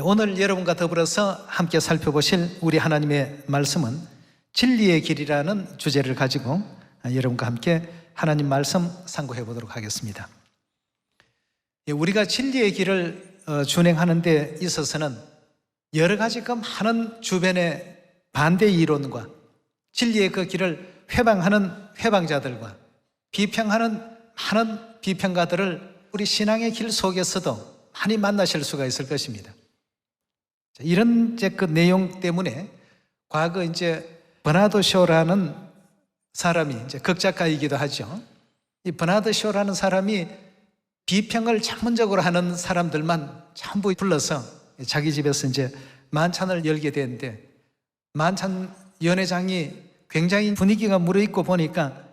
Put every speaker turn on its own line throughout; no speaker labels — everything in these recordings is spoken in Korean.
오늘 여러분과 더불어서 함께 살펴보실 우리 하나님의 말씀은 진리의 길이라는 주제를 가지고 여러분과 함께 하나님 말씀 상고해 보도록 하겠습니다. 우리가 진리의 길을 준행하는 데 있어서는 여러 가지 그 많은 주변의 반대 이론과 진리의 그 길을 회방하는 회방자들과 비평하는 많은 비평가들을 우리 신앙의 길 속에서도 많이 만나실 수가 있을 것입니다. 이런 그 내용 때문에 과거 버나드 쇼라는 사람이 극작가이기도 하죠. 이 버나드 쇼라는 사람이 비평을 전문적으로 하는 사람들만 전부 불러서 자기 집에서 만찬을 열게 되는데, 만찬 연회장이 굉장히 분위기가 무르익고 보니까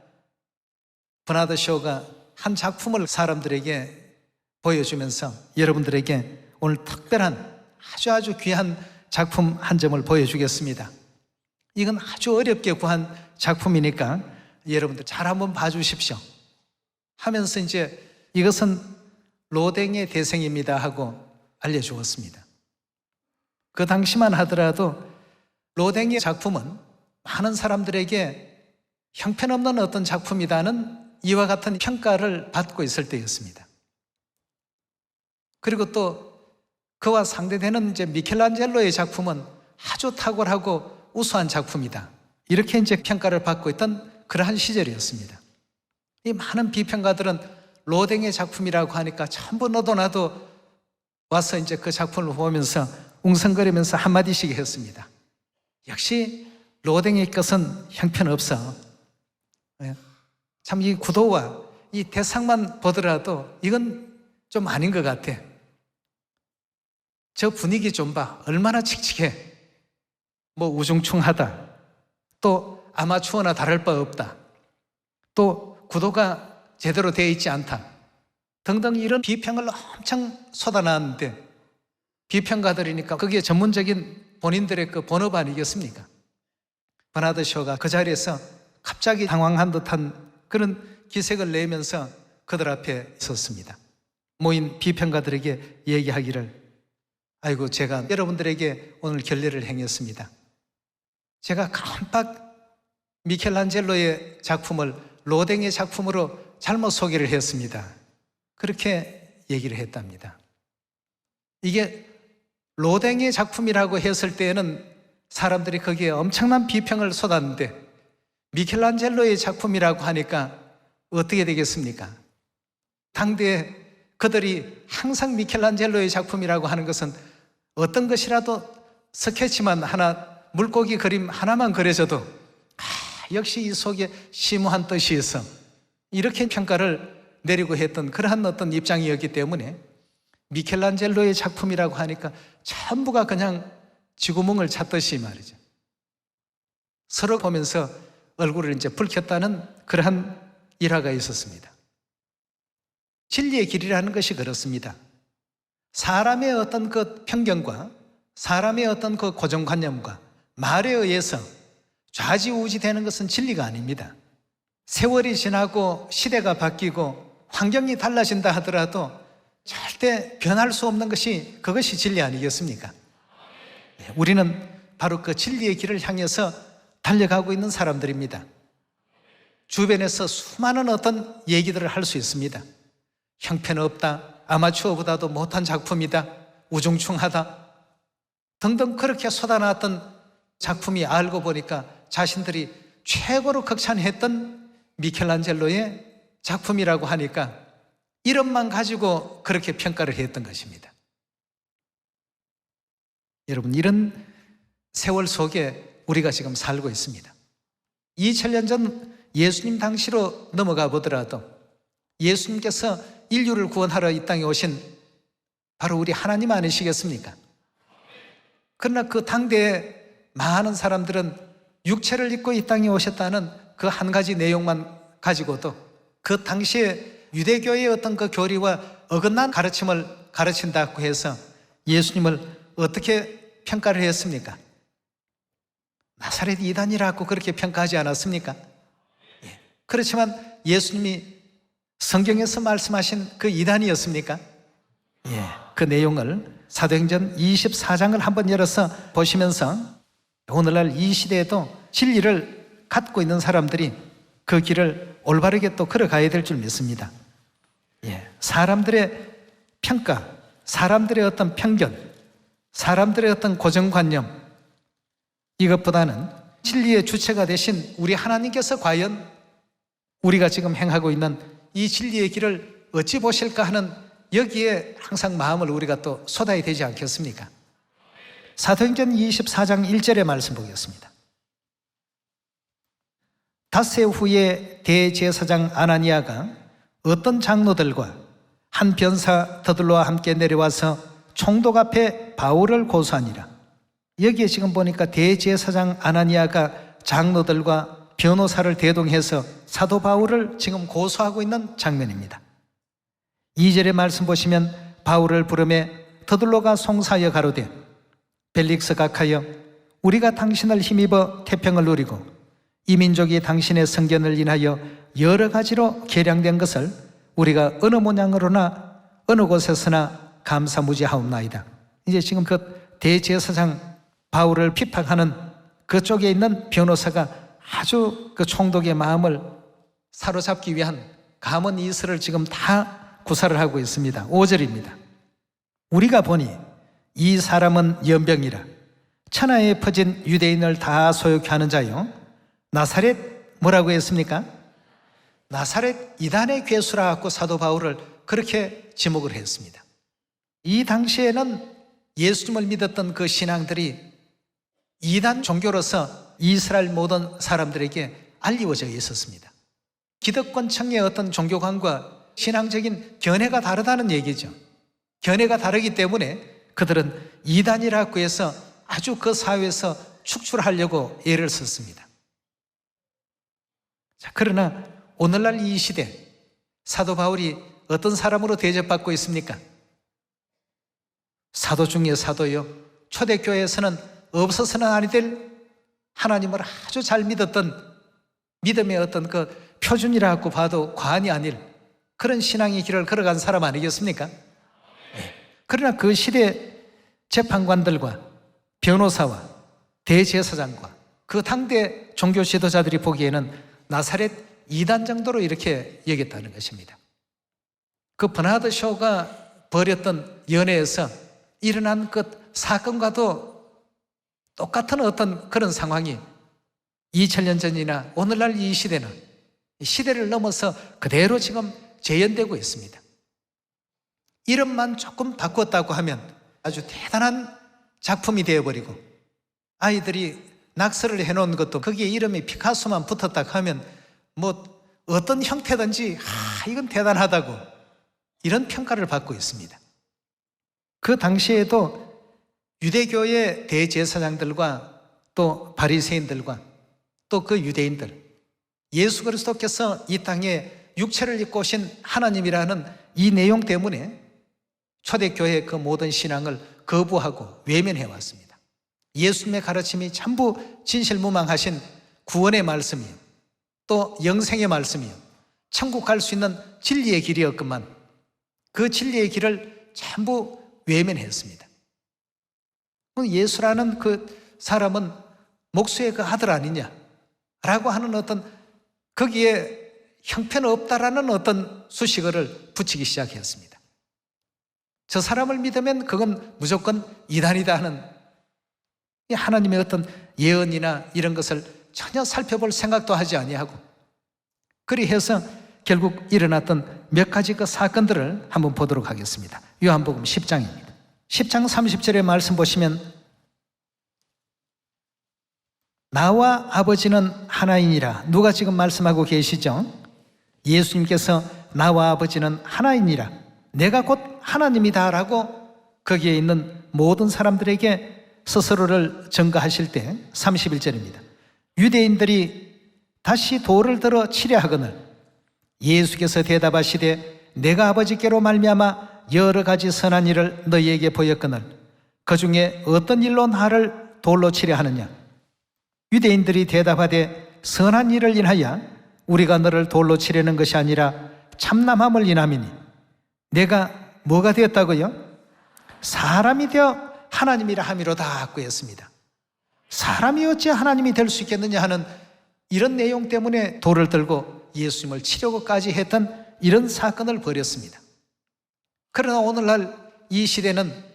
버나드 쇼가 한 작품을 사람들에게 보여주면서 여러분들에게 오늘 특별한 아주 귀한 작품 한 점을 보여주겠습니다. 이건 아주 어렵게 구한 작품이니까 여러분들 잘 한번 봐주십시오 하면서 이것은 로댕의 대생입니다 하고 알려주었습니다. 그 당시만 하더라도 로댕의 작품은 많은 사람들에게 형편없는 어떤 작품이다는 이와 같은 평가를 받고 있을 때였습니다. 그리고 또 그와 상대되는 미켈란젤로의 작품은 아주 탁월하고 우수한 작품이다, 이렇게 평가를 받고 있던 그러한 시절이었습니다. 이 많은 비평가들은 로댕의 작품이라고 하니까 전부 너도 나도 와서 그 작품을 보면서 웅성거리면서 한마디씩 했습니다. 역시 로댕의 것은 형편없어. 참 이 구도와 이 대상만 보더라도 이건 좀 아닌 것 같아. 저 분위기 좀 봐. 얼마나 칙칙해. 우중충하다. 또 아마추어나 다를 바 없다. 또 구도가 제대로 되어 있지 않다. 등등 이런 비평을 엄청 쏟아놨는데, 비평가들이니까 그게 전문적인 본인들의 그 본업 아니겠습니까? 버나드 쇼가 그 자리에서 갑자기 당황한 듯한 그런 기색을 내면서 그들 앞에 섰습니다. 모인 비평가들에게 얘기하기를, 아이고, 제가 여러분들에게 오늘 결례를 행했습니다. 제가 깜빡 미켈란젤로의 작품을 로댕의 작품으로 잘못 소개를 했습니다. 그렇게 얘기를 했답니다. 이게 로댕의 작품이라고 했을 때에는 사람들이 거기에 엄청난 비평을 쏟았는데, 미켈란젤로의 작품이라고 하니까 어떻게 되겠습니까? 당대에 그들이 항상 미켈란젤로의 작품이라고 하는 것은 어떤 것이라도 스케치만 하나, 물고기 그림 하나만 그려져도 역시 이 속에 심오한 뜻이 있어, 이렇게 평가를 내리고 했던 그러한 어떤 입장이었기 때문에 미켈란젤로의 작품이라고 하니까 전부가 그냥 쥐구멍을 찾듯이 말이죠, 서로 보면서 얼굴을 붉혔다는 그러한 일화가 있었습니다. 진리의 길이라는 것이 그렇습니다. 사람의 어떤 그 편견과 사람의 어떤 그 고정관념과 말에 의해서 좌지우지되는 것은 진리가 아닙니다. 세월이 지나고 시대가 바뀌고 환경이 달라진다 하더라도 절대 변할 수 없는 것이, 그것이 진리 아니겠습니까? 우리는 바로 그 진리의 길을 향해서 달려가고 있는 사람들입니다. 주변에서 수많은 어떤 얘기들을 할 수 있습니다. 형편없다, 아마추어보다도 못한 작품이다, 우중충하다 등등 그렇게 쏟아놨던 작품이 알고 보니까 자신들이 최고로 극찬했던 미켈란젤로의 작품이라고 하니까 이름만 가지고 그렇게 평가를 했던 것입니다. 여러분, 이런 세월 속에 우리가 지금 살고 있습니다. 2000년 전 예수님 당시로 넘어가 보더라도 예수님께서 인류를 구원하러 이 땅에 오신 바로 우리 하나님 아니시겠습니까? 그러나 그 당대에 많은 사람들은 육체를 입고 이 땅에 오셨다는 그 한 가지 내용만 가지고도 그 당시에 유대교의 어떤 그 교리와 어긋난 가르침을 가르친다고 해서 예수님을 어떻게 평가를 했습니까? 나사렛 이단이라고 그렇게 평가하지 않았습니까? 그렇지만 예수님이 성경에서 말씀하신 그 이단이었습니까? 그 내용을 사도행전 24장을 한번 열어서 보시면서 오늘날 이 시대에도 진리를 갖고 있는 사람들이 그 길을 올바르게 또 걸어가야 될 줄 믿습니다. 사람들의 평가, 사람들의 어떤 편견, 사람들의 어떤 고정관념, 이것보다는 진리의 주체가 되신 우리 하나님께서 과연 우리가 지금 행하고 있는 이 진리의 길을 어찌 보실까 하는 여기에 항상 마음을 우리가 또 쏟아야 되지 않겠습니까? 사도행전 24장 1절의 말씀 보겠습니다. 닷새 후에 대제사장 아나니아가 어떤 장로들과 한 변사 더들로와 함께 내려와서 총독 앞에 바울을 고소하니라. 여기에 지금 보니까 대제사장 아나니아가 장로들과 변호사를 대동해서 사도 바울을 지금 고소하고 있는 장면입니다. 2절의 말씀 보시면 바울을 부르매 더들로가 송사하여 가로되 벨릭스 각하여 우리가 당신을 힘입어 태평을 누리고 이 민족이 당신의 성견을 인하여 여러 가지로 개량된 것을 우리가 어느 모양으로나 어느 곳에서나 감사무지하옵나이다. 이제 지금 그 대제사장 바울을 비판하는 그쪽에 있는 변호사가 아주 그 총독의 마음을 사로잡기 위한 감언 이설을 지금 다 구사를 하고 있습니다. 5절입니다. 우리가 보니 이 사람은 연병이라 천하에 퍼진 유대인을 다 소욕케 하는 자요 나사렛 뭐라고 했습니까? 나사렛 이단의 괴수라 갖고 사도 바울을 그렇게 지목을 했습니다. 이 당시에는 예수님을 믿었던 그 신앙들이 이단 종교로서 이스라엘 모든 사람들에게 알리워져 있었습니다. 기득권층의 어떤 종교관과 신앙적인 견해가 다르다는 얘기죠. 견해가 다르기 때문에 그들은 이단이라고 해서 아주 그 사회에서 축출하려고 애를 썼습니다. 자, 그러나 오늘날 이 시대 사도 바울이 어떤 사람으로 대접받고 있습니까? 사도 중에 사도요. 초대교회에서는 없어서는 아니 될 하나님을 아주 잘 믿었던 믿음의 어떤 그 표준이라고 봐도 과언이 아닐 그런 신앙의 길을 걸어간 사람 아니겠습니까? 그러나 그 시대 재판관들과 변호사와 대제사장과 그 당대 종교 지도자들이 보기에는 나사렛 이단 정도로 이렇게 여겼다는 것입니다. 그 버나드 쇼가 벌였던 연회에서 일어난 그 사건과도 똑같은 어떤 그런 상황이 2000년 전이나 오늘날 이 시대는 시대를 넘어서 그대로 지금 재현되고 있습니다. 이름만 조금 바꿨다고 하면 아주 대단한 작품이 되어버리고 아이들이 낙서를 해놓은 것도 거기에 이름이 피카소만 붙었다고 하면 뭐 어떤 형태든지 이건 대단하다고 이런 평가를 받고 있습니다. 그 당시에도 유대교의 대제사장들과 또 바리새인들과 또 그 유대인들 예수 그리스도께서 이 땅에 육체를 입고 오신 하나님이라는 이 내용 때문에 초대교회의 그 모든 신앙을 거부하고 외면해 왔습니다. 예수님의 가르침이 전부 진실무망하신 구원의 말씀이요 또 영생의 말씀이요 천국 갈 수 있는 진리의 길이었건만 그 진리의 길을 전부 외면했습니다. 예수라는 그 사람은 목수의 그 아들 아니냐 라고 하는 어떤 거기에 형편없다라는 어떤 수식어를 붙이기 시작했습니다. 저 사람을 믿으면 그건 무조건 이단이다 하는 하나님의 어떤 예언이나 이런 것을 전혀 살펴볼 생각도 하지 아니하고 그리해서 결국 일어났던 몇 가지 그 사건들을 한번 보도록 하겠습니다. 요한복음 10장입니다. 10장 30절의 말씀 보시면 나와 아버지는 하나이니라. 누가 지금 말씀하고 계시죠? 예수님께서 나와 아버지는 하나이니라. 내가 곧 하나님이다 라고 거기에 있는 모든 사람들에게 스스로를 증거하실 때 31절입니다. 유대인들이 다시 돌을 들어 치려 하거늘 예수께서 대답하시되 내가 아버지께로 말미암아 여러 가지 선한 일을 너희에게 보였거늘 그 중에 어떤 일로 나를 돌로 치려 하느냐. 유대인들이 대답하되 선한 일을 인하여 우리가 너를 돌로 치려는 것이 아니라 참남함을 인함이니 내가 뭐가 되었다고요? 사람이 되어 하나님이라 함이로다 구했습니다. 사람이 어찌 하나님이 될 수 있겠느냐 하는 이런 내용 때문에 돌을 들고 예수님을 치려고까지 했던 이런 사건을 벌였습니다. 그러나 오늘날 이 시대는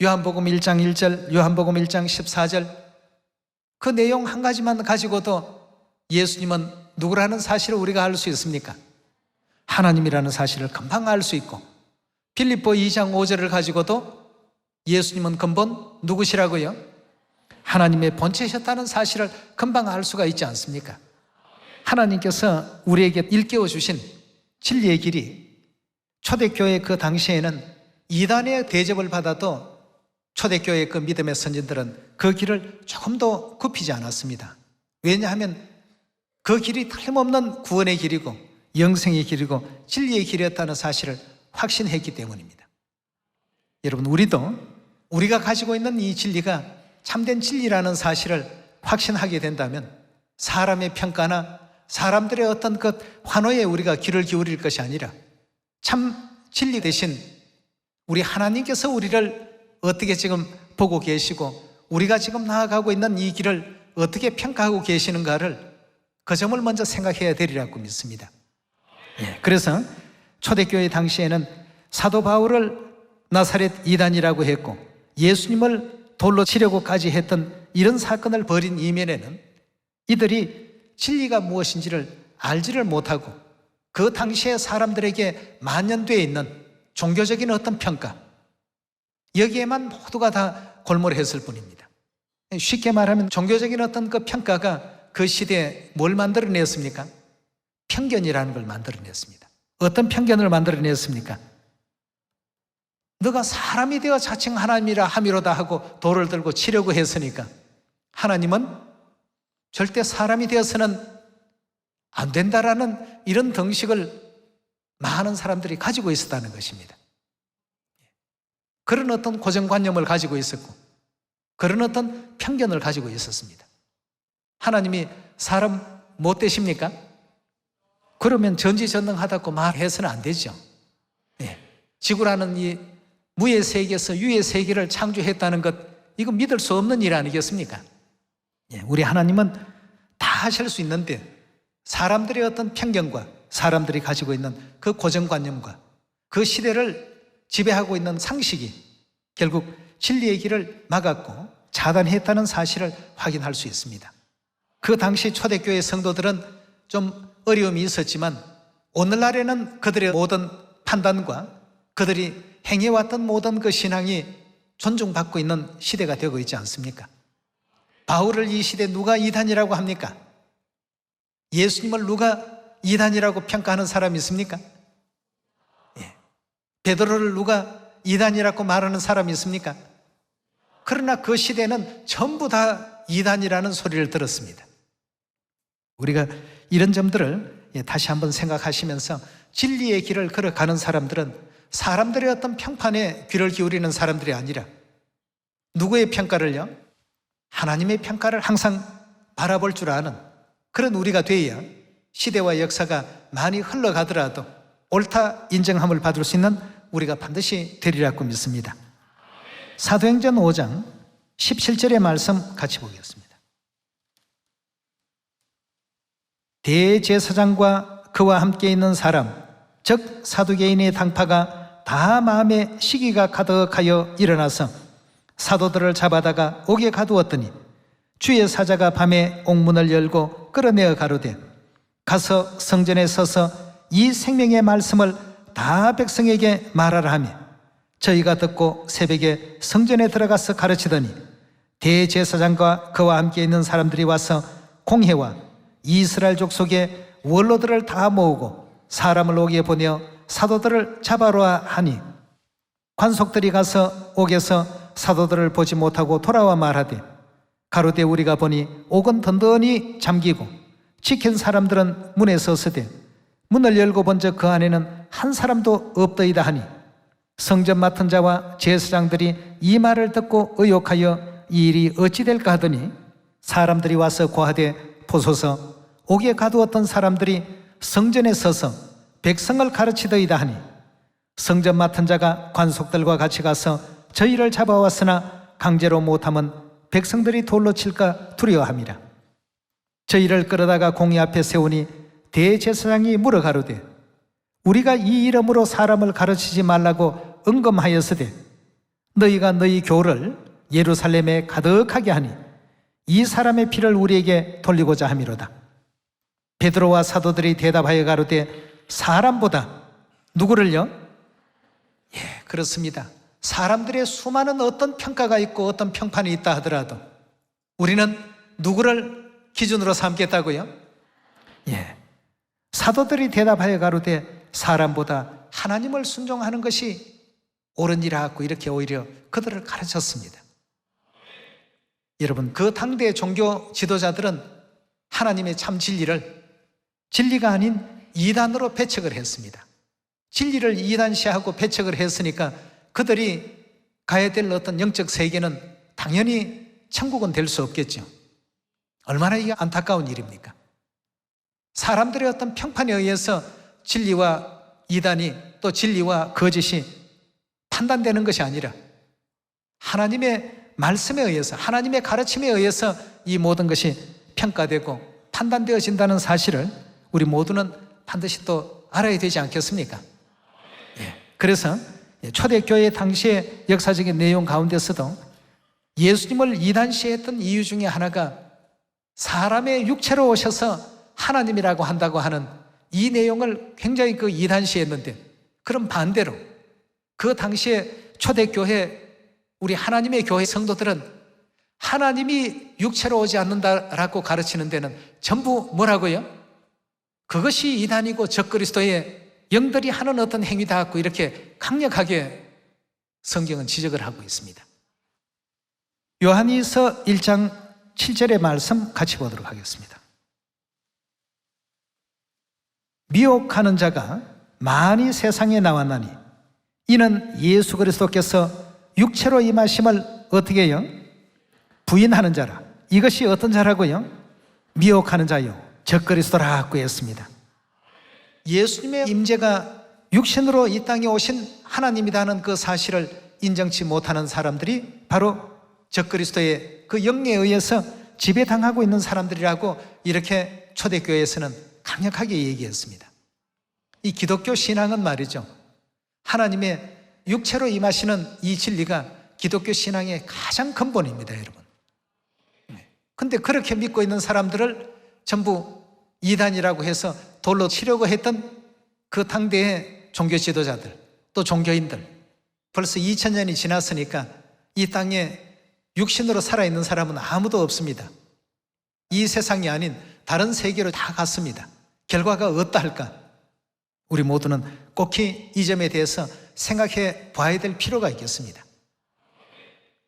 요한복음 1장 1절, 요한복음 1장 14절 그 내용 한 가지만 가지고도 예수님은 누구라는 사실을 우리가 알 수 있습니까? 하나님이라는 사실을 금방 알 수 있고, 빌립보 2장 5절을 가지고도 예수님은 근본 누구시라고요? 하나님의 본체셨다는 사실을 금방 알 수가 있지 않습니까? 하나님께서 우리에게 일깨워 주신 진리의 길이, 초대교회 그 당시에는 이단의 대접을 받아도 초대교회 그 믿음의 선진들은 그 길을 조금도 굽히지 않았습니다. 왜냐하면 그 길이 틀림없는 구원의 길이고 영생의 길이고 진리의 길이었다는 사실을 확신했기 때문입니다. 여러분, 우리가 가지고 있는 이 진리가 참된 진리라는 사실을 확신하게 된다면 사람의 평가나 사람들의 어떤 것 환호에 우리가 귀를 기울일 것이 아니라 참 진리 대신 우리 하나님께서 우리를 어떻게 지금 보고 계시고 우리가 지금 나아가고 있는 이 길을 어떻게 평가하고 계시는가를 그 점을 먼저 생각해야 되리라고 믿습니다. 그래서 초대교회 당시에는 사도 바울을 나사렛 이단이라고 했고 예수님을 돌로 치려고까지 했던 이런 사건을 벌인 이면에는 이들이 진리가 무엇인지를 알지를 못하고 그 당시에 사람들에게 만연되어 있는 종교적인 어떤 평가, 여기에만 모두가 다 골몰했을 뿐입니다. 쉽게 말하면 종교적인 어떤 그 평가가 그 시대에 뭘 만들어냈습니까? 편견이라는 걸 만들어냈습니다. 어떤 편견을 만들어냈습니까? 너가 사람이 되어 자칭 하나님이라 함이로다 하고 돌을 들고 치려고 했으니까 하나님은 절대 사람이 되어서는 안 된다라는 이런 등식을 많은 사람들이 가지고 있었다는 것입니다. 그런 어떤 고정관념을 가지고 있었고 그런 어떤 편견을 가지고 있었습니다. 하나님이 사람 못 되십니까? 그러면 전지전능하다고 말해서는 안 되죠. 지구라는 이 무의 세계에서 유의 세계를 창조했다는 것, 이거 믿을 수 없는 일 아니겠습니까? 우리 하나님은 다 하실 수 있는데 사람들의 어떤 편견과 사람들이 가지고 있는 그 고정관념과 그 시대를 지배하고 있는 상식이 결국 진리의 길을 막았고 차단했다는 사실을 확인할 수 있습니다. 그 당시 초대교회 성도들은 좀 어려움이 있었지만 오늘날에는 그들의 모든 판단과 그들이 행해왔던 모든 그 신앙이 존중받고 있는 시대가 되고 있지 않습니까? 바울을 이 시대 누가 이단이라고 합니까? 예수님을 누가 이단이라고 평가하는 사람이 있습니까? 베드로를 누가 이단이라고 말하는 사람이 있습니까? 그러나 그 시대는 전부 다 이단이라는 소리를 들었습니다. 우리가 이런 점들을 다시 한번 생각하시면서 진리의 길을 걸어가는 사람들은 사람들의 어떤 평판에 귀를 기울이는 사람들이 아니라 누구의 평가를요? 하나님의 평가를 항상 바라볼 줄 아는 그런 우리가 되어야 시대와 역사가 많이 흘러가더라도 옳다 인정함을 받을 수 있는 우리가 반드시 되리라고 믿습니다. 사도행전 5장 17절의 말씀 같이 보겠습니다. 대제사장과 그와 함께 있는 사람 즉 사두개인의 당파가 다 마음에 시기가 가득하여 일어나서 사도들을 잡아다가 옥에 가두었더니 주의 사자가 밤에 옥문을 열고 끌어내어 가로되 가서 성전에 서서 이 생명의 말씀을 다 백성에게 말하라 하며 저희가 듣고 새벽에 성전에 들어가서 가르치더니 대제사장과 그와 함께 있는 사람들이 와서 공회와 이스라엘 족속의 원로들을 다 모으고 사람을 옥에 보내어 사도들을 잡아오라 하니 관속들이 가서 옥에서 사도들을 보지 못하고 돌아와 말하되 가로되 우리가 보니 옥은 든든히 잠기고 지킨 사람들은 문에 서서되 문을 열고 본즉 그 안에는 한 사람도 없더이다 하니 성전 맡은 자와 제사장들이 이 말을 듣고 의혹하여 이 일이 어찌 될까 하더니 사람들이 와서 고하되 보소서 옥에 가두었던 사람들이 성전에 서서 백성을 가르치더이다 하니 성전 맡은 자가 관속들과 같이 가서 저희를 잡아왔으나 강제로 못하면 백성들이 돌로 칠까 두려워함이라. 저희를 끌어다가 공의 앞에 세우니 대제사장이 물어가로되 우리가 이 이름으로 사람을 가르치지 말라고 응검하였으되 너희가 너희 교를 예루살렘에 가득하게 하니 이 사람의 피를 우리에게 돌리고자 함이로다. 베드로와 사도들이 대답하여 가로되 사람보다 누구를요? 예, 그렇습니다. 사람들의 수많은 어떤 평가가 있고 어떤 평판이 있다 하더라도 우리는 누구를 기준으로 삼겠다고요? 예. 사도들이 대답하여 가로되 사람보다 하나님을 순종하는 것이 옳으니라 하고 이렇게 오히려 그들을 가르쳤습니다. 여러분, 그 당대의 종교 지도자들은 하나님의 참 진리를 진리가 아닌 이단으로 배척을 했습니다. 진리를 이단시하고 배척을 했으니까 그들이 가야 될 어떤 영적 세계는 당연히 천국은 될 수 없겠죠. 얼마나 이게 안타까운 일입니까? 사람들의 어떤 평판에 의해서 진리와 이단이 또 진리와 거짓이 판단되는 것이 아니라 하나님의 말씀에 의해서 하나님의 가르침에 의해서 이 모든 것이 평가되고 판단되어진다는 사실을 우리 모두는 반드시 또 알아야 되지 않겠습니까? 예. 그래서 초대교회 당시의 역사적인 내용 가운데서도 예수님을 이단시했던 이유 중에 하나가 사람의 육체로 오셔서 하나님이라고 한다고 하는 이 내용을 굉장히 그 이단시했는데, 그럼 반대로 그 당시에 초대교회 우리 하나님의 교회 성도들은 하나님이 육체로 오지 않는다라고 가르치는 데는 전부 뭐라고요? 그것이 이단이고 적그리스도의 영들이 하는 어떤 행위다 하고 이렇게 강력하게 성경은 지적을 하고 있습니다. 요한일서 1장 7절의 말씀 같이 보도록 하겠습니다. 미혹하는 자가 많이 세상에 나왔나니 이는 예수 그리스도께서 육체로 임하심을 어떻게 해요? 부인하는 자라. 이것이 어떤 자라고요? 미혹하는 자요, 적그리스도라고 했습니다. 예수님의 임재가 육신으로 이 땅에 오신 하나님이라는 그 사실을 인정치 못하는 사람들이 바로 적그리스도의 그 영에 의해서 지배당하고 있는 사람들이라고 이렇게 초대교회에서는 강력하게 얘기했습니다. 이 기독교 신앙은 말이죠, 하나님의 육체로 임하시는 이 진리가 기독교 신앙의 가장 근본입니다, 여러분. 근데 그렇게 믿고 있는 사람들을 전부 이단이라고 해서 돌로 치려고 했던 그 당대의 종교 지도자들, 또 종교인들, 벌써 2000년이 지났으니까 이 땅에 육신으로 살아있는 사람은 아무도 없습니다. 이 세상이 아닌 다른 세계로 다 갔습니다. 결과가 어떠 할까? 우리 모두는 꼭히 이 점에 대해서 생각해 봐야 될 필요가 있겠습니다.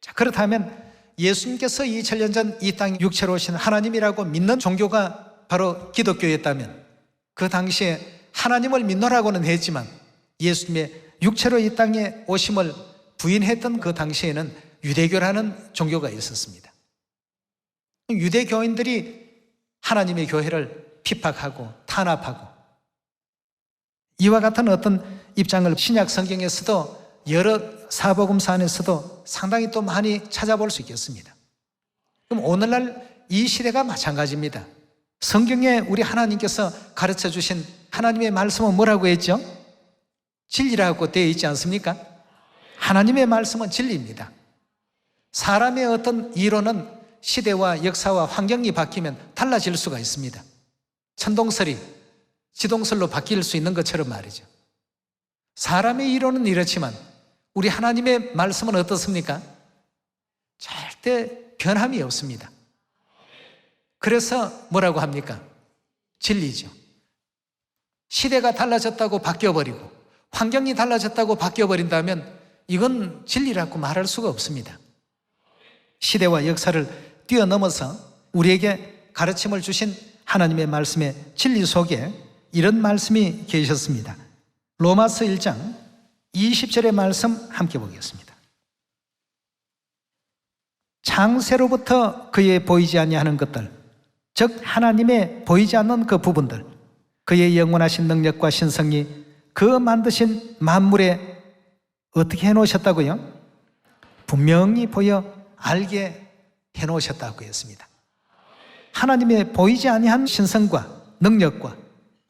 자, 그렇다면 예수님께서 2000년 전 이 땅 육체로 오신 하나님이라고 믿는 종교가 바로 기독교였다면, 그 당시에 하나님을 믿노라고는 했지만 예수님의 육체로 이 땅에 오심을 부인했던 그 당시에는 유대교라는 종교가 있었습니다. 유대교인들이 하나님의 교회를 핍박하고 탄압하고, 이와 같은 어떤 입장을 신약 성경에서도 여러 사복음서 안에서도 상당히 또 많이 찾아볼 수 있겠습니다. 그럼 오늘날 이 시대가 마찬가지입니다. 성경에 우리 하나님께서 가르쳐 주신 하나님의 말씀은 뭐라고 했죠? 진리라고 되어 있지 않습니까? 하나님의 말씀은 진리입니다. 사람의 어떤 이론은 시대와 역사와 환경이 바뀌면 달라질 수가 있습니다. 천동설이 지동설로 바뀔 수 있는 것처럼 말이죠. 사람의 이론은 이렇지만 우리 하나님의 말씀은 어떻습니까? 절대 변함이 없습니다. 그래서 뭐라고 합니까? 진리죠. 시대가 달라졌다고 바뀌어버리고 환경이 달라졌다고 바뀌어버린다면 이건 진리라고 말할 수가 없습니다. 시대와 역사를 뛰어넘어서 우리에게 가르침을 주신 하나님의 말씀의 진리 속에 이런 말씀이 계셨습니다. 로마서 1장 20절의 말씀 함께 보겠습니다. 창세로부터 그의 보이지 아니하는 것들, 즉 하나님의 보이지 않는 그 부분들, 그의 영원하신 능력과 신성이 그 만드신 만물에 어떻게 해놓으셨다고요? 분명히 보여 알게 해놓으셨다고 했습니다. 하나님의 보이지 아니한 신성과 능력과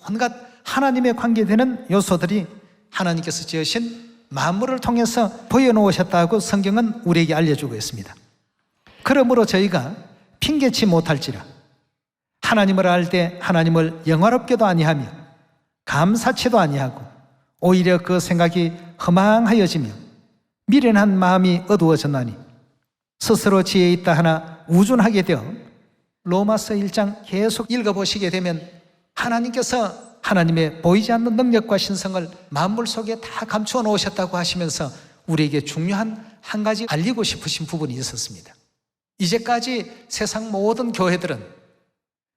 온갖 하나님의 관계되는 요소들이 하나님께서 지으신 만물을 통해서 보여놓으셨다고 성경은 우리에게 알려주고 있습니다. 그러므로 저희가 핑계치 못할지라 하나님을 알 때 하나님을 영화롭게도 아니하며 감사치도 아니하고 오히려 그 생각이 허망하여지며 미련한 마음이 어두워졌나니 스스로 지혜 있다 하나 우둔하게 되어 로마서 1장 계속 읽어보시게 되면 하나님께서 하나님의 보이지 않는 능력과 신성을 만물 속에 다 감추어 놓으셨다고 하시면서 우리에게 중요한 한 가지 알리고 싶으신 부분이 있었습니다. 이제까지 세상 모든 교회들은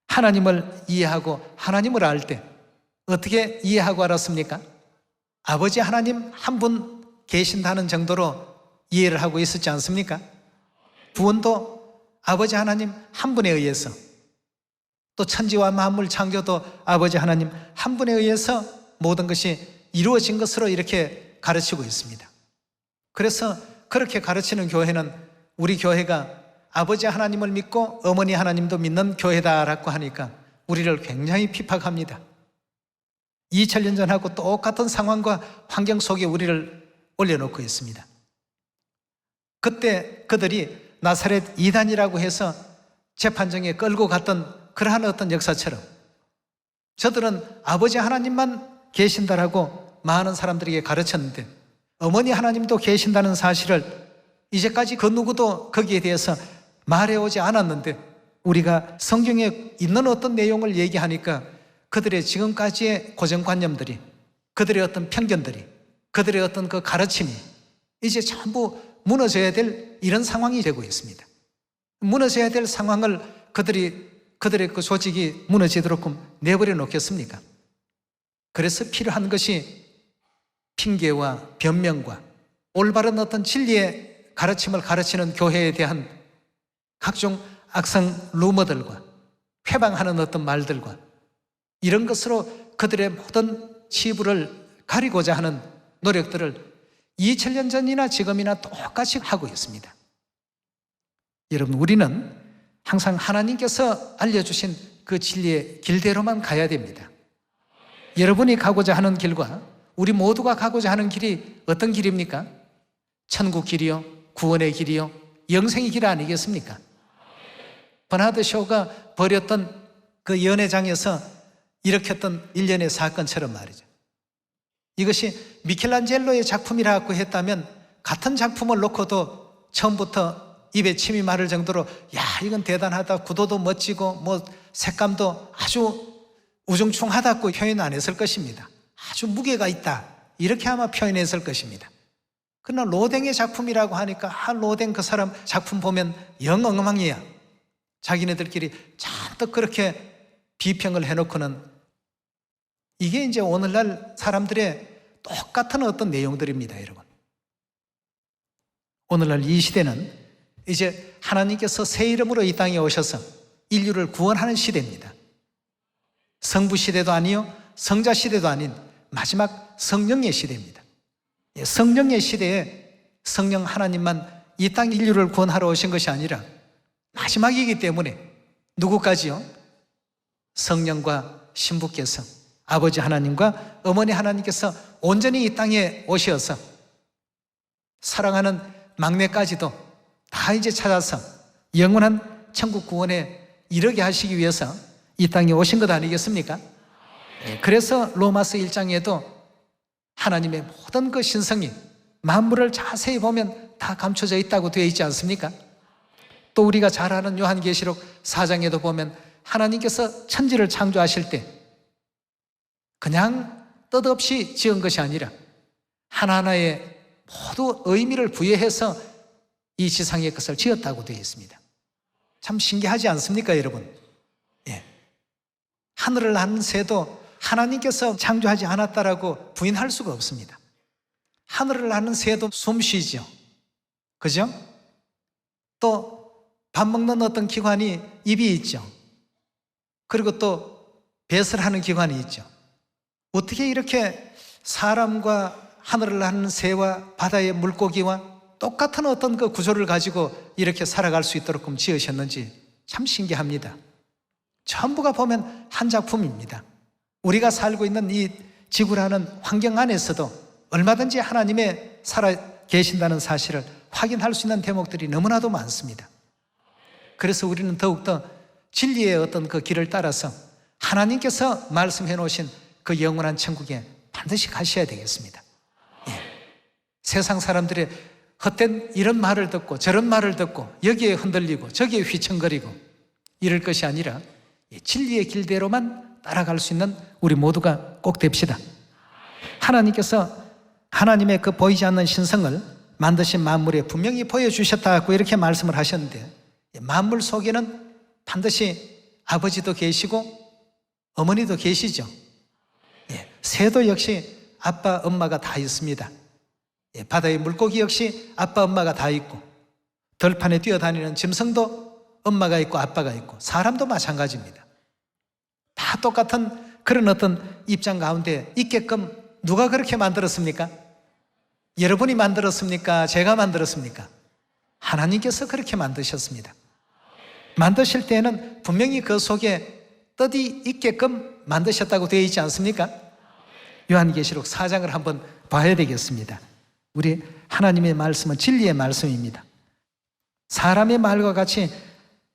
하나님을 이해하고 하나님을 알 때 어떻게 이해하고 알았습니까? 아버지 하나님 한 분 계신다는 정도로 이해를 하고 있었지 않습니까? 구원도 아버지 하나님 한 분에 의해서, 또 천지와 만물 창조도 아버지 하나님 한 분에 의해서 모든 것이 이루어진 것으로 이렇게 가르치고 있습니다. 그래서 그렇게 가르치는 교회는 우리 교회가 아버지 하나님을 믿고 어머니 하나님도 믿는 교회다라고 하니까 우리를 굉장히 핍박합니다. 2000년 전하고 똑같은 상황과 환경 속에 우리를 올려놓고 있습니다. 그때 그들이 나사렛 이단이라고 해서 재판정에 끌고 갔던 그러한 어떤 역사처럼 저들은 아버지 하나님만 계신다라고 많은 사람들에게 가르쳤는데 어머니 하나님도 계신다는 사실을 이제까지 그 누구도 거기에 대해서 말해오지 않았는데 우리가 성경에 있는 어떤 내용을 얘기하니까 그들의 지금까지의 고정관념들이, 그들의 어떤 편견들이, 그들의 어떤 그 가르침이 이제 전부 무너져야 될 이런 상황이 되고 있습니다. 무너져야 될 상황을 그들의 그 조직이 무너지도록 내버려 놓겠습니까? 그래서 필요한 것이 핑계와 변명과 올바른 어떤 진리의 가르침을 가르치는 교회에 대한 각종 악성 루머들과 회방하는 어떤 말들과 이런 것으로 그들의 모든 치부를 가리고자 하는 노력들을 2000년 전이나 지금이나 똑같이 하고 있습니다. 여러분, 우리는 항상 하나님께서 알려주신 그 진리의 길대로만 가야 됩니다. 여러분이 가고자 하는 길과 우리 모두가 가고자 하는 길이 어떤 길입니까? 천국 길이요, 구원의 길이요, 영생의 길 아니겠습니까? 버나드 쇼가 벌였던 그 연회장에서 일으켰던 일련의 사건처럼 말이죠. 이것이 미켈란젤로의 작품이라고 했다면 같은 작품을 놓고도 처음부터 입에 침이 마를 정도로 야, 이건 대단하다, 구도도 멋지고 뭐 색감도 아주 우중충하다고 표현 안 했을 것입니다. 아주 무게가 있다, 이렇게 아마 표현했을 것입니다. 그러나 로댕의 작품이라고 하니까 로댕 그 사람 작품 보면 영 엉망이야. 자기네들끼리 잔뜩 그렇게 비평을 해놓고는 이게 이제 오늘날 사람들의 똑같은 어떤 내용들입니다, 여러분. 오늘날 이 시대는 이제 하나님께서 새 이름으로 이 땅에 오셔서 인류를 구원하는 시대입니다. 성부 시대도 아니요, 성자 시대도 아닌 마지막 성령의 시대입니다. 성령의 시대에 성령 하나님만 이 땅 인류를 구원하러 오신 것이 아니라 마지막이기 때문에 누구까지요? 성령과 신부께서, 아버지 하나님과 어머니 하나님께서 온전히 이 땅에 오셔서 사랑하는 막내까지도 다 이제 찾아서 영원한 천국 구원에 이르게 하시기 위해서 이 땅에 오신 것 아니겠습니까? 그래서 로마서 1장에도 하나님의 모든 그 신성이 만물을 자세히 보면 다 감춰져 있다고 되어 있지 않습니까? 또 우리가 잘 아는 요한계시록 4장에도 보면 하나님께서 천지를 창조하실 때 그냥 뜻없이 지은 것이 아니라 하나하나의 모두 의미를 부여해서 이 지상의 것을 지었다고 되어 있습니다. 참 신기하지 않습니까, 여러분? 예. 하늘을 나는 새도 하나님께서 창조하지 않았다라고 부인할 수가 없습니다. 하늘을 나는 새도 숨 쉬죠. 그죠? 또 밥 먹는 어떤 기관이 입이 있죠. 그리고 또 뱃을 하는 기관이 있죠. 어떻게 이렇게 사람과 하늘을 나는 새와 바다의 물고기와 똑같은 어떤 그 구조를 가지고 이렇게 살아갈 수 있도록 지으셨는지 참 신기합니다. 전부가 보면 한 작품입니다. 우리가 살고 있는 이 지구라는 환경 안에서도 얼마든지 하나님의 살아 계신다는 사실을 확인할 수 있는 대목들이 너무나도 많습니다. 그래서 우리는 더욱더 진리의 어떤 그 길을 따라서 하나님께서 말씀해 놓으신 그 영원한 천국에 반드시 가셔야 되겠습니다. 예. 세상 사람들의 헛된 이런 말을 듣고 저런 말을 듣고 여기에 흔들리고 저기에 휘청거리고 이럴 것이 아니라 진리의 길대로만 따라갈 수 있는 우리 모두가 꼭 됩시다. 하나님께서 하나님의 그 보이지 않는 신성을 만드신 만물에 분명히 보여주셨다고 이렇게 말씀을 하셨는데, 만물 속에는 반드시 아버지도 계시고 어머니도 계시죠. 새도 역시 아빠 엄마가 다 있습니다. 바다의 물고기 역시 아빠 엄마가 다 있고, 들판에 뛰어다니는 짐승도 엄마가 있고 아빠가 있고, 사람도 마찬가지입니다. 다 똑같은 그런 어떤 입장 가운데 있게끔 누가 그렇게 만들었습니까? 여러분이 만들었습니까? 제가 만들었습니까? 하나님께서 그렇게 만드셨습니다. 만드실 때에는 분명히 그 속에 뜻이 있게끔 만드셨다고 되어 있지 않습니까? 요한계시록 4장을 한번 봐야 되겠습니다. 우리 하나님의 말씀은 진리의 말씀입니다. 사람의 말과 같이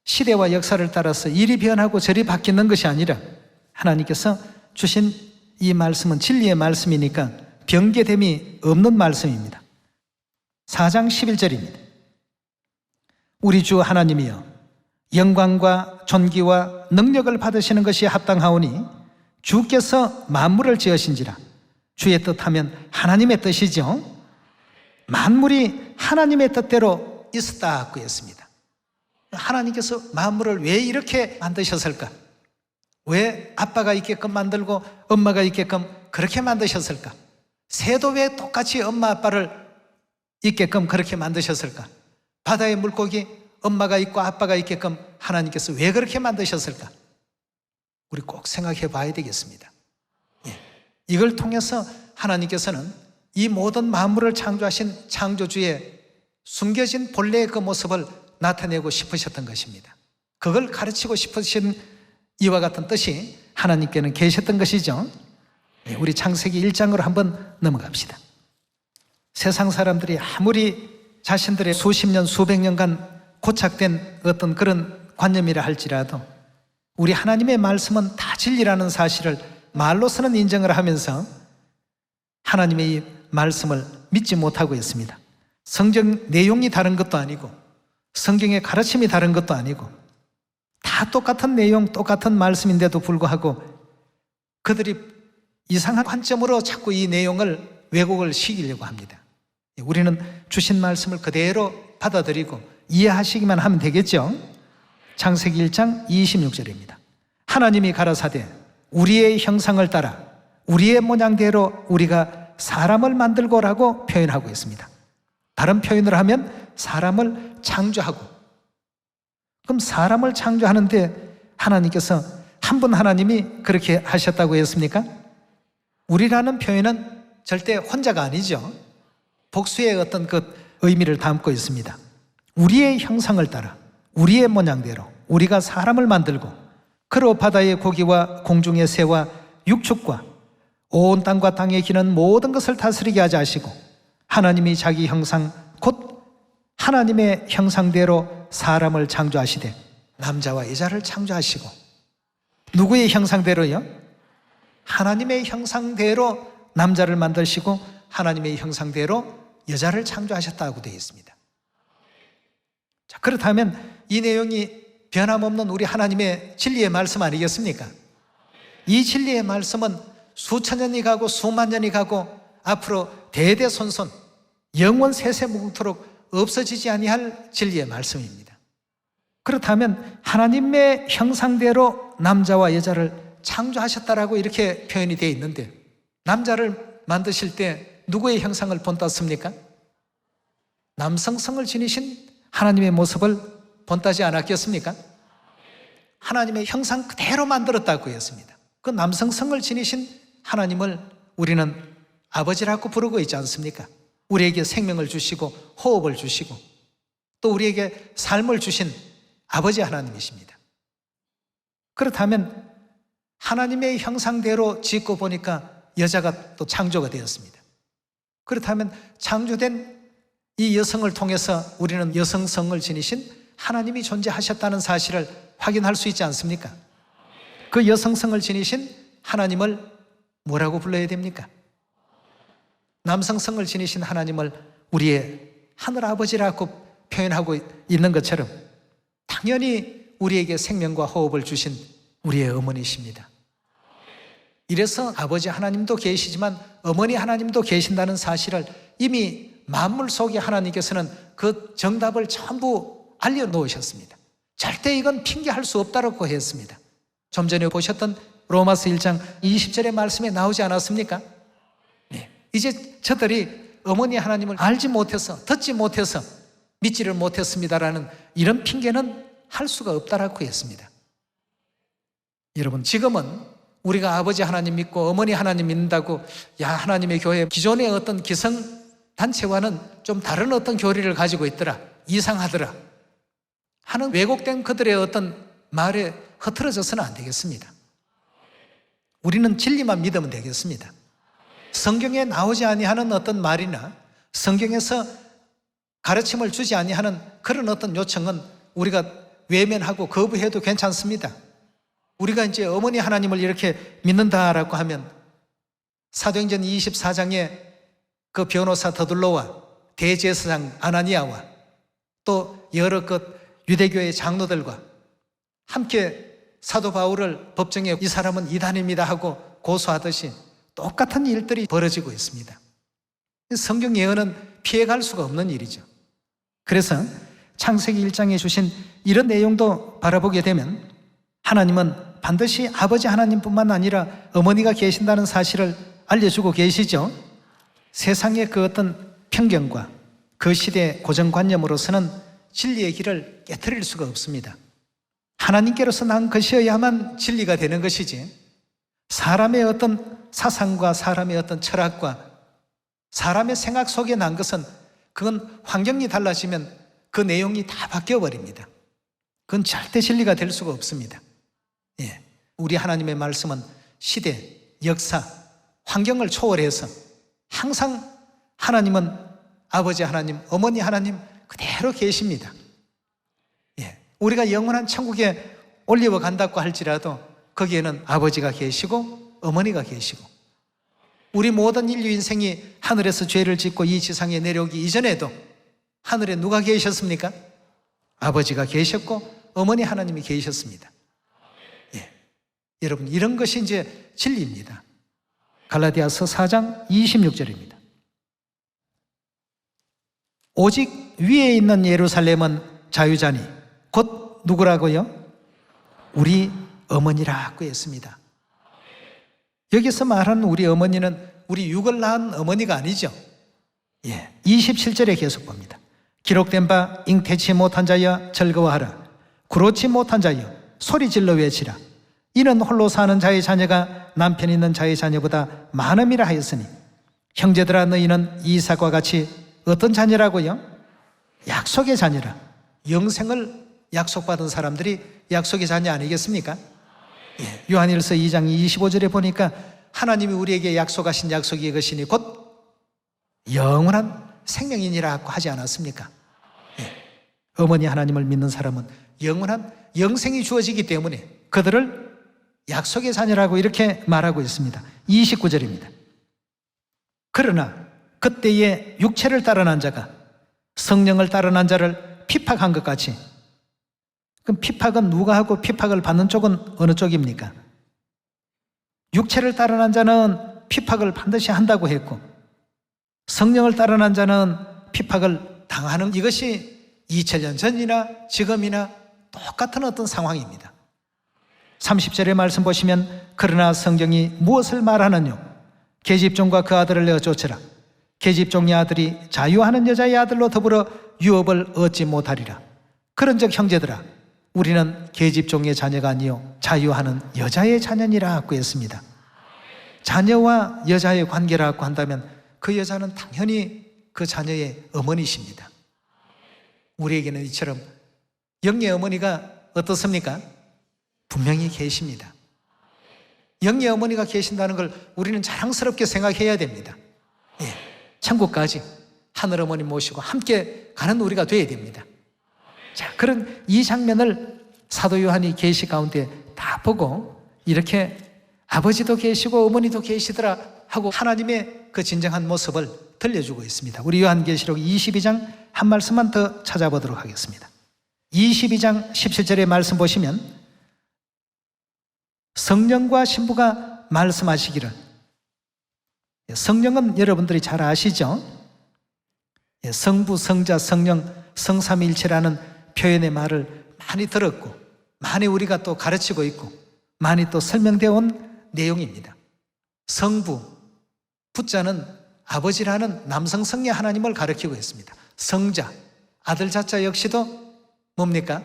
시대와 역사를 따라서 이리 변하고 저리 바뀌는 것이 아니라 하나님께서 주신 이 말씀은 진리의 말씀이니까 변개됨이 없는 말씀입니다. 4장 11절입니다. 우리 주 하나님이여, 영광과 존귀와 능력을 받으시는 것이 합당하오니 주께서 만물을 지으신지라. 주의 뜻하면 하나님의 뜻이죠. 만물이 하나님의 뜻대로 있었다고 했습니다. 하나님께서 만물을 왜 이렇게 만드셨을까? 왜 아빠가 있게끔 만들고 엄마가 있게끔 그렇게 만드셨을까? 새도 왜 똑같이 엄마 아빠를 있게끔 그렇게 만드셨을까? 바다의 물고기 엄마가 있고 아빠가 있게끔 하나님께서 왜 그렇게 만드셨을까? 우리 꼭 생각해 봐야 되겠습니다. 이걸 통해서 하나님께서는 이 모든 만물을 창조하신 창조주의 숨겨진 본래의 그 모습을 나타내고 싶으셨던 것입니다. 그걸 가르치고 싶으신 이와 같은 뜻이 하나님께는 계셨던 것이죠. 우리 창세기 1장으로 한번 넘어갑시다. 세상 사람들이 아무리 자신들의 수십 년, 수백 년간 고착된 어떤 그런 관념이라 할지라도 우리 하나님의 말씀은 다 진리라는 사실을 말로서는 인정을 하면서 하나님의 이 말씀을 믿지 못하고 있습니다. 성경 내용이 다른 것도 아니고 성경의 가르침이 다른 것도 아니고 다 똑같은 내용, 똑같은 말씀인데도 불구하고 그들이 이상한 관점으로 자꾸 이 내용을 왜곡을 시키려고 합니다. 우리는 주신 말씀을 그대로 받아들이고 이해하시기만 하면 되겠죠. 창세기 1장 26절입니다. 하나님이 가라사대 우리의 형상을 따라 우리의 모양대로 우리가 사람을 만들고라고 표현하고 있습니다. 다른 표현을 하면 사람을 창조하고, 그럼 사람을 창조하는데 하나님께서 한 분 하나님이 그렇게 하셨다고 했습니까? 우리라는 표현은 절대 혼자가 아니죠. 복수의 어떤 그 의미를 담고 있습니다. 우리의 형상을 따라 우리의 모양대로 우리가 사람을 만들고 그로 바다의 고기와 공중의 새와 육축과 온 땅과 땅에 기는 모든 것을 다스리게 하자 하시고, 하나님이 자기 형상 곧 하나님의 형상대로 사람을 창조하시되 남자와 여자를 창조하시고, 누구의 형상대로요? 하나님의 형상대로 남자를 만드시고 하나님의 형상대로 여자를 창조하셨다고 되어 있습니다. 자, 그렇다면 이 내용이 변함없는 우리 하나님의 진리의 말씀 아니겠습니까? 이 진리의 말씀은 수천 년이 가고 수만 년이 가고 앞으로 대대손손 영원 세세무궁토록 없어지지 아니할 진리의 말씀입니다. 그렇다면 하나님의 형상대로 남자와 여자를 창조하셨다라고 이렇게 표현이 되어 있는데, 남자를 만드실 때 누구의 형상을 본땄습니까? 남성성을 지니신 하나님의 모습을 본따지 않았겠습니까? 하나님의 형상 그대로 만들었다고 했습니다. 그 남성성을 지니신 하나님을 우리는 아버지라고 부르고 있지 않습니까? 우리에게 생명을 주시고 호흡을 주시고 또 우리에게 삶을 주신 아버지 하나님이십니다. 그렇다면 하나님의 형상대로 짓고 보니까 여자가 또 창조가 되었습니다. 그렇다면 창조된 이 여성을 통해서 우리는 여성성을 지니신 하나님이 존재하셨다는 사실을 확인할 수 있지 않습니까? 그 여성성을 지니신 하나님을 뭐라고 불러야 됩니까? 남성성을 지니신 하나님을 우리의 하늘아버지라고 표현하고 있는 것처럼 당연히 우리에게 생명과 호흡을 주신 우리의 어머니십니다. 이래서 아버지 하나님도 계시지만 어머니 하나님도 계신다는 사실을 이미 만물 속에 하나님께서는 그 정답을 전부 알려놓으셨습니다. 절대 이건 핑계할 수 없다고 했습니다. 좀 전에 보셨던 로마서 1장 20절의 말씀에 나오지 않았습니까? 네. 이제 저들이 어머니 하나님을 알지 못해서 듣지 못해서 믿지를 못했습니다라는 이런 핑계는 할 수가 없다라고 했습니다. 여러분, 지금은 우리가 아버지 하나님 믿고 어머니 하나님 믿는다고 야, 하나님의 교회 기존의 어떤 기성 단체와는 좀 다른 어떤 교리를 가지고 있더라, 이상하더라 하는 왜곡된 그들의 어떤 말에 흐트러져서는 안 되겠습니다. 우리는 진리만 믿으면 되겠습니다. 성경에 나오지 아니하는 어떤 말이나 성경에서 가르침을 주지 아니하는 그런 어떤 요청은 우리가 외면하고 거부해도 괜찮습니다. 우리가 이제 어머니 하나님을 이렇게 믿는다라고 하면 사도행전 24장에 그 변호사 더둘로와 대제사장 아나니아와 또 여러 유대교의 장로들과 함께 사도 바울을 법정에 이 사람은 이단입니다 하고 고소하듯이 똑같은 일들이 벌어지고 있습니다. 성경 예언은 피해갈 수가 없는 일이죠. 그래서 창세기 1장에 주신 이런 내용도 바라보게 되면 하나님은 반드시 아버지 하나님뿐만 아니라 어머니가 계신다는 사실을 알려주고 계시죠. 세상의 그 어떤 편견과 그 시대의 고정관념으로서는 진리의 길을 깨트릴 수가 없습니다. 하나님께로서 난 것이어야만 진리가 되는 것이지 사람의 어떤 사상과 사람의 어떤 철학과 사람의 생각 속에 난 것은 그건 환경이 달라지면 그 내용이 다 바뀌어버립니다. 그건 절대 진리가 될 수가 없습니다. 예, 우리 하나님의 말씀은 시대, 역사, 환경을 초월해서 항상 하나님은 아버지 하나님, 어머니 하나님 그대로 계십니다. 예, 우리가 영원한 천국에 올리워 간다고 할지라도 거기에는 아버지가 계시고 어머니가 계시고 우리 모든 인류 인생이 하늘에서 죄를 짓고 이 지상에 내려오기 이전에도 하늘에 누가 계셨습니까? 아버지가 계셨고 어머니 하나님이 계셨습니다. 예, 여러분 이런 것이 이제 진리입니다. 갈라디아서 4장 26절입니다. 오직 위에 있는 예루살렘은 자유자니 곧 누구라고요? 우리 어머니라고 했습니다. 여기서 말하는 우리 어머니는 우리 육을 낳은 어머니가 아니죠. 예, 27절에 계속 봅니다. 기록된 바 잉태치 못한 자여 즐거워하라. 그렇지 못한 자여 소리질러 외치라. 이는 홀로 사는 자의 자녀가 남편 있는 자의 자녀보다 많음이라 하였으니 형제들아 너희는 이삭과 같이 어떤 자녀라고요? 약속의 자녀라. 영생을 약속받은 사람들이 약속의 자녀 아니겠습니까? 예, 요한일서 2장 25절에 보니까 하나님이 우리에게 약속하신 약속이 이것이니 곧 영원한 생명이니라고 하지 않았습니까? 예, 어머니 하나님을 믿는 사람은 영원한 영생이 주어지기 때문에 그들을 약속의 자녀라고 이렇게 말하고 있습니다. 29절입니다. 그러나 그때에 육체를 따라 난 자가 성령을 따라 난 자를 핍박한 것 같이, 그럼 핍박은 누가 하고 핍박을 받는 쪽은 어느 쪽입니까? 육체를 따라 난 자는 핍박을 반드시 한다고 했고 성령을 따라 난 자는 핍박을 당하는, 이것이 2000년 전이나 지금이나 똑같은 어떤 상황입니다. 30절의 말씀 보시면 그러나 성경이 무엇을 말하느뇨? 계집종과 그 아들을 내어 쫓으라. 계집종의 아들이 자유하는 여자의 아들로 더불어 유업을 얻지 못하리라. 그런즉 형제들아 우리는 계집종의 자녀가 아니요 자유하는 여자의 자녀니라고 했습니다. 자녀와 여자의 관계라고 한다면 그 여자는 당연히 그 자녀의 어머니십니다. 우리에게는 이처럼 영의 어머니가 어떻습니까? 분명히 계십니다. 영의 어머니가 계신다는 걸 우리는 자랑스럽게 생각해야 됩니다. 예, 천국까지 하늘 어머니 모시고 함께 가는 우리가 되어야 됩니다. 자, 그런 이 장면을 사도 요한이 계시 가운데 다 보고 이렇게 아버지도 계시고 어머니도 계시더라 하고 하나님의 그 진정한 모습을 들려주고 있습니다. 우리 요한계시록 22장 한 말씀만 더 찾아보도록 하겠습니다. 22장 17절의 말씀 보시면 성령과 신부가 말씀하시기를, 성령은 여러분들이 잘 아시죠? 성부, 성자, 성령, 성삼위일체라는 표현의 말을 많이 들었고 많이 우리가 또 가르치고 있고 많이 또 설명되어 온 내용입니다. 성부, 부자는 아버지라는 남성성의 하나님을 가리키고 있습니다. 성자, 아들 자자 역시도 뭡니까?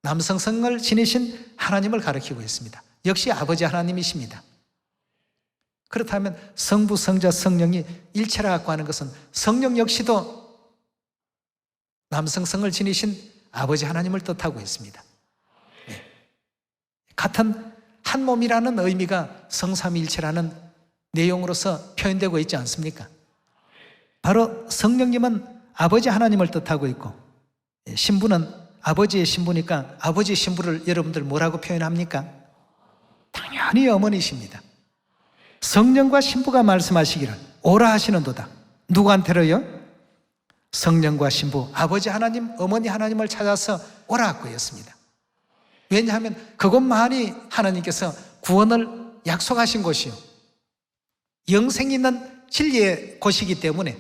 남성성을 지니신 하나님을 가리키고 있습니다. 역시 아버지 하나님이십니다. 그렇다면 성부, 성자, 성령이 일체라고 하는 것은 성령 역시도 남성성을 지니신 아버지 하나님을 뜻하고 있습니다. 네. 같은 한 몸이라는 의미가 성삼위일체라는 내용으로서 표현되고 있지 않습니까? 바로 성령님은 아버지 하나님을 뜻하고 있고 신부는 아버지의 신부니까 아버지의 신부를 여러분들 뭐라고 표현합니까? 당연히 어머니십니다. 성령과 신부가 말씀하시기를 오라 하시는도다. 누구한테로요? 성령과 신부, 아버지 하나님, 어머니 하나님을 찾아서 오라고 했습니다. 왜냐하면 그것만이 하나님께서 구원을 약속하신 곳이요, 영생 있는 진리의 곳이기 때문에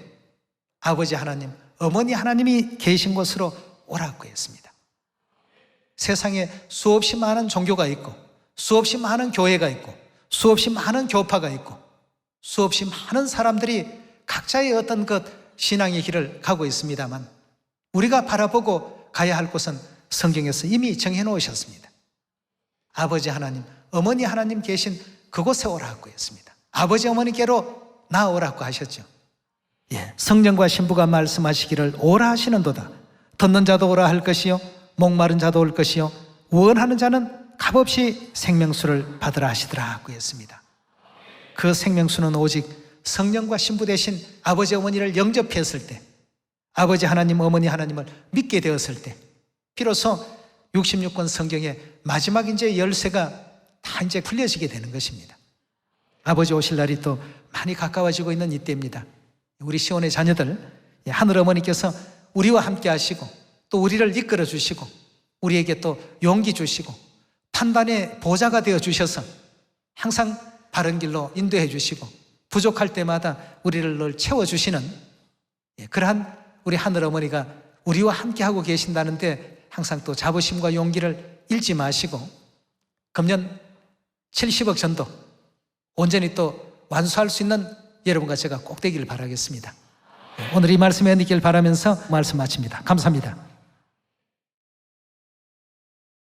아버지 하나님, 어머니 하나님이 계신 곳으로 오라고 했습니다. 세상에 수없이 많은 종교가 있고 수없이 많은 교회가 있고 수없이 많은 교파가 있고 수없이 많은 사람들이 각자의 어떤 것 신앙의 길을 가고 있습니다만 우리가 바라보고 가야 할 곳은 성경에서 이미 정해 놓으셨습니다. 아버지 하나님, 어머니 하나님 계신 그곳에 오라고 했습니다. 아버지 어머니께로 나오라고 하셨죠. 예, 성령과 신부가 말씀하시기를 오라 하시는도다. 듣는 자도 오라 할 것이요 목마른 자도 올 것이요 원하는 자는 값없이 생명수를 받으라 하시더라고 했습니다. 그 생명수는 오직 성령과 신부 대신 아버지 어머니를 영접했을 때, 아버지 하나님 어머니 하나님을 믿게 되었을 때 비로소 66권 성경의 마지막 이제 열쇠가 다 이제 풀려지게 되는 것입니다. 아버지 오실 날이 또 많이 가까워지고 있는 이때입니다. 우리 시온의 자녀들, 하늘 어머니께서 우리와 함께 하시고 또 우리를 이끌어 주시고 우리에게 또 용기 주시고 판단의 보좌가 되어 주셔서 항상 바른 길로 인도해 주시고 부족할 때마다 우리를 늘 채워주시는 그러한 우리 하늘 어머니가 우리와 함께하고 계신다는데 항상 또 자부심과 용기를 잃지 마시고 금년 70억 전도 온전히 또 완수할 수 있는 여러분과 제가 꼭 되기를 바라겠습니다. 오늘 이 말씀에 느끼길 바라면서 말씀 마칩니다. 감사합니다.